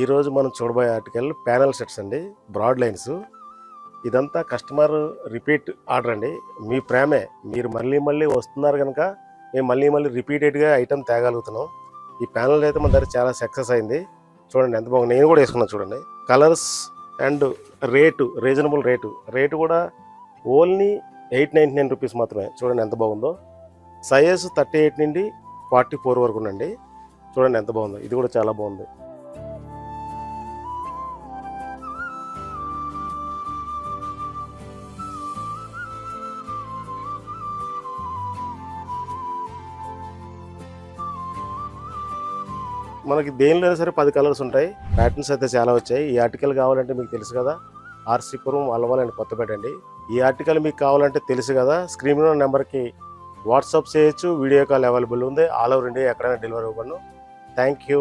ఈరోజు మనం చూడబోయే ఆర్టికల్ ప్యానల్ సెట్స్ అండి, బ్రాడ్ లైన్స్. ఇదంతా కస్టమర్ రిపీట్ ఆర్డర్ అండి. మీ ప్రేమే, మీరు మళ్ళీ మళ్ళీ వస్తున్నారు కనుక మేము మళ్ళీ మళ్ళీ రిపీటెడ్గా ఐటమ్ తేగలుగుతున్నాం. ఈ ప్యానల్ అయితే మన దగ్గర చాలా సక్సెస్ అయింది. చూడండి ఎంత బాగుంది, నేను కూడా వేసుకున్నాను చూడండి. Colours and rate reasonable rate కూడా ఓన్లీ 899 రూపీస్ మాత్రమే. చూడండి ఎంత బాగుందో. సైజ్ 38 నుండి 44 వరకు ఉందండి. చూడండి ఎంత బాగుందో, ఇది కూడా చాలా బాగుంది. మనకి దేనిలో సరే 10 కలర్స్ ఉంటాయి. ప్యాటర్న్స్ అయితే చాలా వచ్చాయి. ఈ ఆర్టికల్ కావాలంటే మీకు తెలుసు కదా, ఆర్సీపురం అల్లవల్ అండ్ కొత్తపేట అండి. ఈ ఆర్టికల్ మీకు కావాలంటే తెలుసు కదా, స్క్రీన్ లో నెంబర్కి వాట్సాప్ చేయొచ్చు, వీడియో కాల్ అవైలబుల్ ఉంది. ఆల్ ఓవర్ ఇండియా ఎక్కడైనా డెలివరీ ఇవ్వను. Thank you.